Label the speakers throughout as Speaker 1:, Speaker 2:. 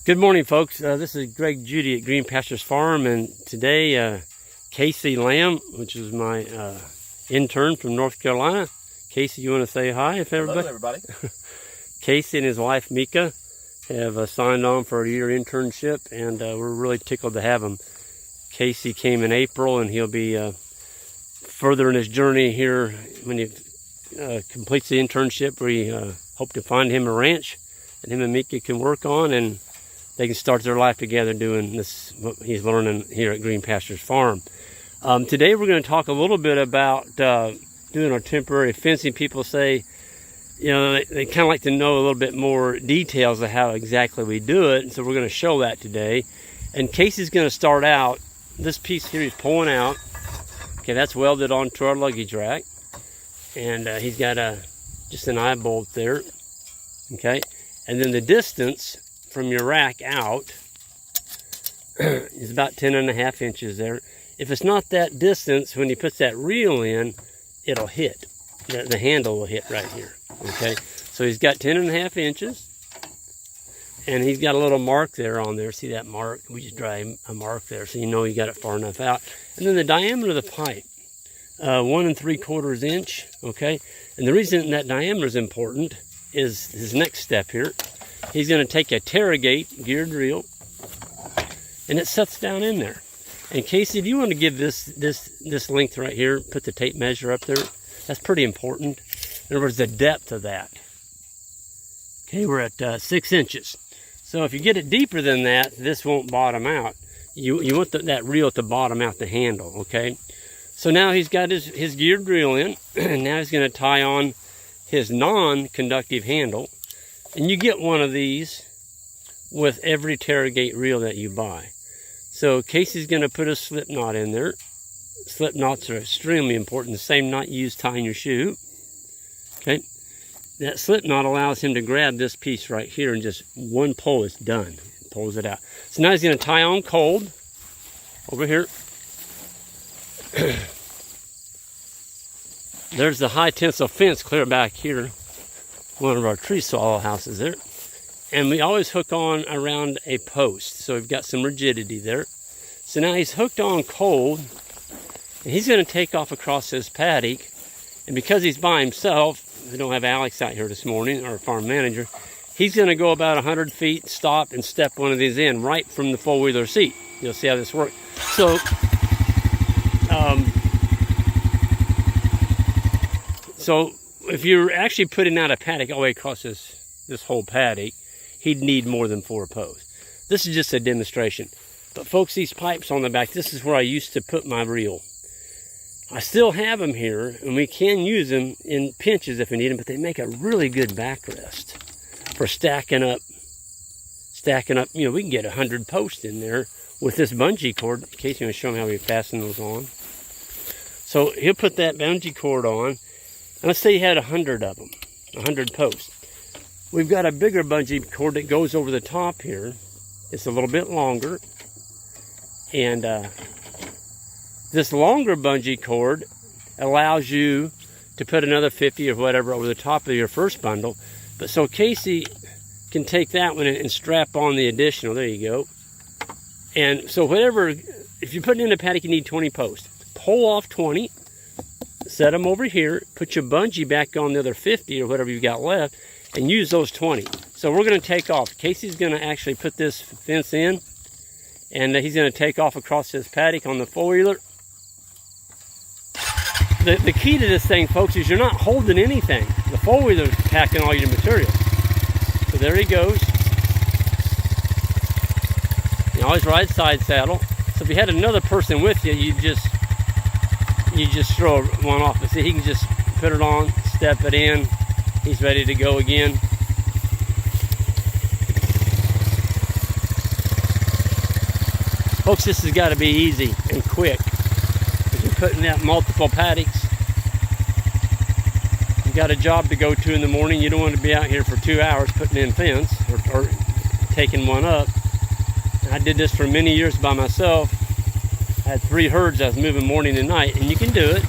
Speaker 1: Good morning, folks. This is Judy at Green Pastures Farm, and today Casey Lamb, which is my intern from North Carolina. Casey, you want to say hi, everybody?
Speaker 2: Hello, everybody.
Speaker 1: Casey and his wife Mika have signed on for a year internship, and we're really tickled to have him. Casey came in April, and he'll be further in his journey here when he completes the internship. We hope to find him a ranch that him and Mika can work on, and they can start their life together doing this, what he's learning here at Green Pastures Farm. Today we're going to talk a little bit about doing our temporary fencing. People say, you know, they kind of like to know a little bit more details of how exactly we do it, and so we're going to show that today. And Casey's going to start out, this piece here he's pulling out. Okay, that's welded onto our luggage rack. And he's got just an eye bolt there. Okay, and then the distance from your rack out is about 10.5 inches there. If it's not that distance, when he puts that reel in, it'll hit. The handle will hit right here. Okay, so he's got 10.5 inches, and he's got a little mark there on there. See that mark? We just draw a mark there, so you know you got it far enough out. And then the diameter of the pipe, 1 3/4 inch. Okay, and the reason that diameter is important is his next step here. He's going to take a Tarragate geared reel, and it sets down in there. And Casey, if you want to give this length right here, put the tape measure up there. That's pretty important. In other words, the depth of that. Okay, we're at 6 inches. So if you get it deeper than that, this won't bottom out. You want that reel to bottom out the handle. Okay. So now he's got his geared reel in, and now he's going to tie on his non-conductive handle. And you get one of these with every Tarragate reel that you buy. So Casey's going to put a slip knot in there. Slip knots are extremely important. The same knot you use tying your shoe. Okay. That slip knot allows him to grab this piece right here, and just one pull is done. Pulls it out. So now he's going to tie on cold over here. There's the high tensile fence clear back here. One of our tree swallow houses there, and we always hook on around a post, so we've got some rigidity there. So now he's hooked on cold, and he's going to take off across his paddock. And because he's by himself, we don't have Alex out here this morning, our farm manager, he's going to go about 100 feet, stop, and step one of these in right from the four-wheeler seat. You'll see how this works. So if you're actually putting out a paddock all the way across this whole paddock, he'd need more than 4 posts. This is just a demonstration. But folks, these pipes on the back, this is where I used to put my reel. I still have them here, and we can use them in pinches if we need them, but they make a really good backrest for stacking up. You know, we can get 100 posts in there with this bungee cord. Casey's going to show them how we fasten those on. So he'll put that bungee cord on. And let's say you had 100 of them, 100 posts. We've got a bigger bungee cord that goes over the top here. It's a little bit longer. And this longer bungee cord allows you to put another 50 or whatever over the top of your first bundle. But so Casey can take that one and strap on the additional. There you go. And so whatever, if you're putting in a paddock, you need 20 posts. Pull off 20. Set them over here, put your bungee back on the other 50 or whatever you got left, and use those 20. So we're going to take off. Casey's going to actually put this fence in, and he's going to take off across his paddock on the four-wheeler. The key to this thing, folks, is you're not holding anything. The four-wheeler's packing all your material. So there he goes. You always ride side saddle. So if you had another person with you, you just throw one off. But see, he can just put it on, step it in. He's ready to go again. Folks, this has got to be easy and quick. If you're putting out multiple paddocks, you've got a job to go to in the morning. You don't want to be out here for 2 hours putting in fence or taking one up. I did this for many years by myself. I had 3 herds I was moving morning and night, and you can do it,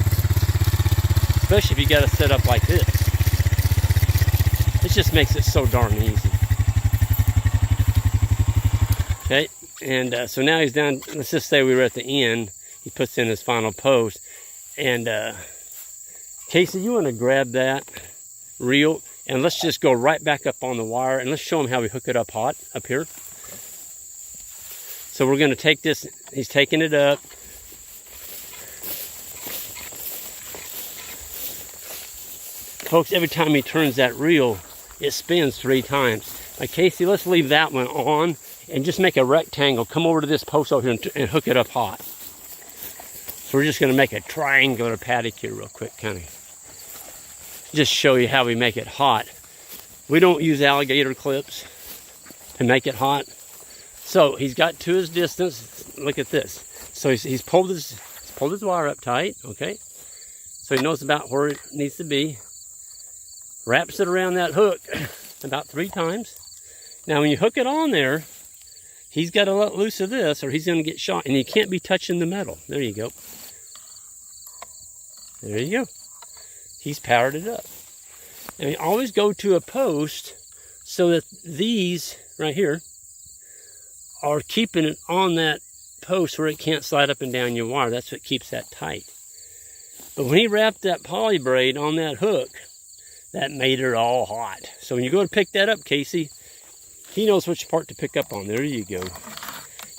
Speaker 1: especially if you got to set up like this. It just makes it so darn easy. Okay, and so now he's down. Let's just say we were at the end. He puts in his final post. And Casey, you want to grab that reel, and let's just go right back up on the wire, and let's show him how we hook it up hot up here. So we're going to take this. He's taking it up. Folks, every time he turns that reel, it spins 3 times. Now, Casey, let's leave that one on and just make a rectangle. Come over to this post over here and hook it up hot. So we're just going to make a triangular paddock here real quick, kind of just show you how we make it hot. We don't use alligator clips to make it hot. So he's got to his distance. Look at this. So he's pulled his wire up tight, okay? So he knows about where it needs to be. Wraps it around that hook about 3 times. Now when you hook it on there, he's got to let loose of this or he's going to get shot. And he can't be touching the metal. There you go. There you go. He's powered it up. And we always go to a post so that these right here are keeping it on that post where it can't slide up and down your wire. That's what keeps that tight. But when he wrapped that poly braid on that hook, that made her all hot. So when you go to pick that up, Casey, he knows which part to pick up on. There you go.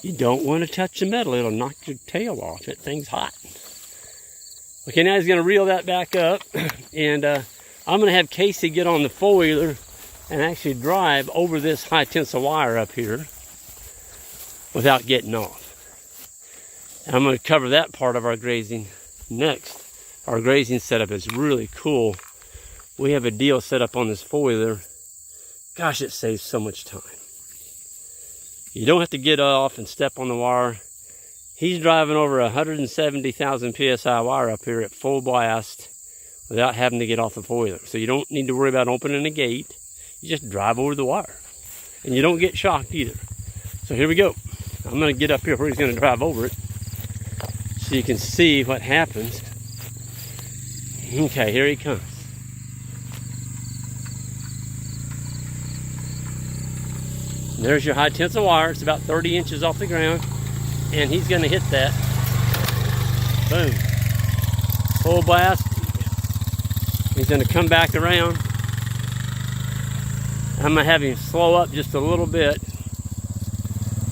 Speaker 1: You don't want to touch the metal. It'll knock your tail off. That thing's hot. Okay, now he's going to reel that back up. And I'm going to have Casey get on the four-wheeler and actually drive over this high tensile wire up here without getting off. And I'm going to cover that part of our grazing next. Our grazing setup is really cool. We have a deal set up on this four-wheeler. Gosh, it saves so much time. You don't have to get off and step on the wire. He's driving over 170,000 PSI wire up here at full blast without having to get off the four-wheeler. So you don't need to worry about opening a gate. You just drive over the wire. And you don't get shocked either. So here we go. I'm going to get up here where he's going to drive over it so you can see what happens. Okay, here he comes. There's your high tensile wire. It's about 30 inches off the ground. And he's going to hit that. Boom. Full blast. He's going to come back around. I'm going to have him slow up just a little bit.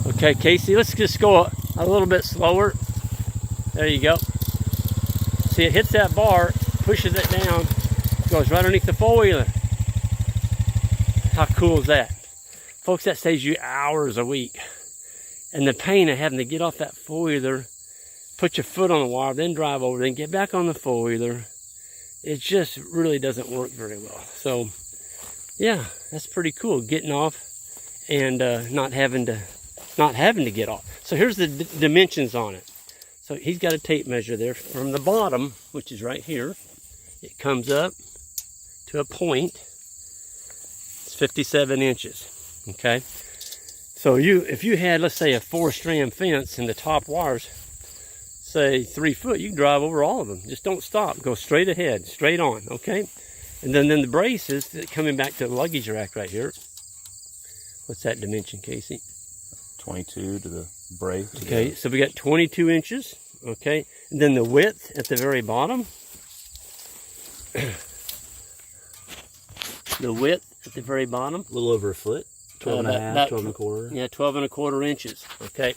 Speaker 1: Okay, Casey, let's just go a little bit slower. There you go. See, it hits that bar, pushes it down, goes right underneath the four-wheeler. How cool is that? Folks, that saves you hours a week. And the pain of having to get off that four-wheeler, put your foot on the wire, then drive over, then get back on the four-wheeler, it just really doesn't work very well. So, yeah, that's pretty cool, getting off and not having to get off. So here's the dimensions on it. So he's got a tape measure there from the bottom, which is right here. It comes up to a point. It's 57 inches. Okay, so if you had, let's say, a 4-strand fence and the top wires, say 3 foot, you can drive over all of them. Just don't stop. Go straight ahead, straight on, okay? And then the braces, coming back to the luggage rack right here. What's that dimension, Casey?
Speaker 2: 22 to the brace.
Speaker 1: Okay, so we got 22 inches, okay? And then the width at the very bottom. The width at the very bottom.
Speaker 2: A little over a foot. 12 and a half, 12 and a quarter.
Speaker 1: Yeah, 12 and a quarter inches. Okay.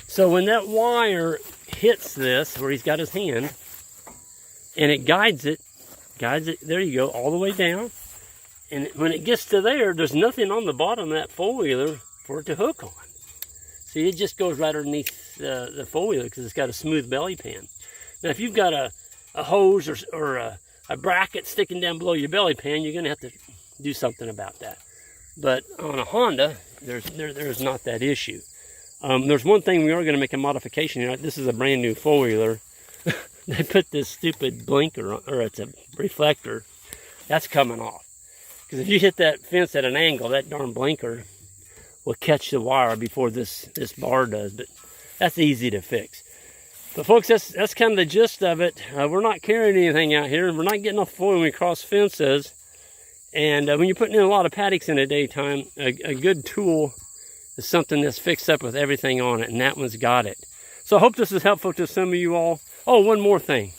Speaker 1: So when that wire hits this, where he's got his hand, and it guides it, there you go, all the way down. And when it gets to there, there's nothing on the bottom of that four-wheeler for it to hook on. See, it just goes right underneath the four-wheeler because it's got a smooth belly pan. Now, if you've got a hose or a bracket sticking down below your belly pan, you're going to have to do something about that. But on a Honda, there's not that issue. There's one thing we are going to make a modification here. This is a brand new four-wheeler. They put this stupid blinker on, or it's a reflector. That's coming off. Because if you hit that fence at an angle, that darn blinker will catch the wire before this bar does. But that's easy to fix. But folks, that's kind of the gist of it. We're not carrying anything out here. We're not getting off the floor when we cross fences. And when you're putting in a lot of paddocks in the daytime, a good tool is something that's fixed up with everything on it, and that one's got it. So I hope this is helpful to some of you all. Oh, one more thing.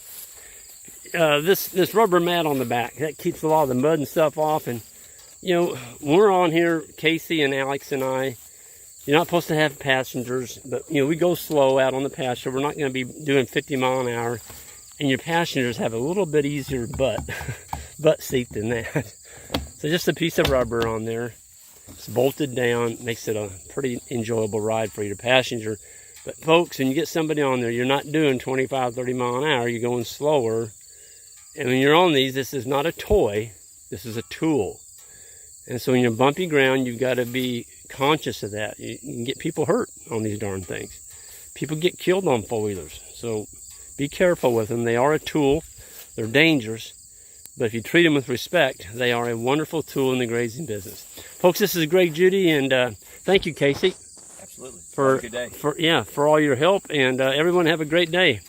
Speaker 1: This rubber mat on the back, that keeps a lot of the mud and stuff off. And, you know, when we're on here, Casey and Alex and I, you're not supposed to have passengers, but, you know, we go slow out on the pasture. We're not going to be doing 50 mile an hour. And your passengers have a little bit easier butt seat than that. So just a piece of rubber on there. It's bolted down, makes it a pretty enjoyable ride for your passenger. But folks, when you get somebody on there, you're not doing 25, 30 mile an hour, you're going slower. And when you're on these, this is not a toy, this is a tool. And so when you're bumpy ground, you've got to be conscious of that. You can get people hurt on these darn things. People get killed on four-wheelers. So be careful with them. They are a tool. They're dangerous. But if you treat them with respect, they are a wonderful tool in the grazing business. Folks, this is Greg Judy, and thank you, Casey.
Speaker 2: Absolutely.
Speaker 1: For,
Speaker 2: have a good day.
Speaker 1: For all your help, and everyone have a great day.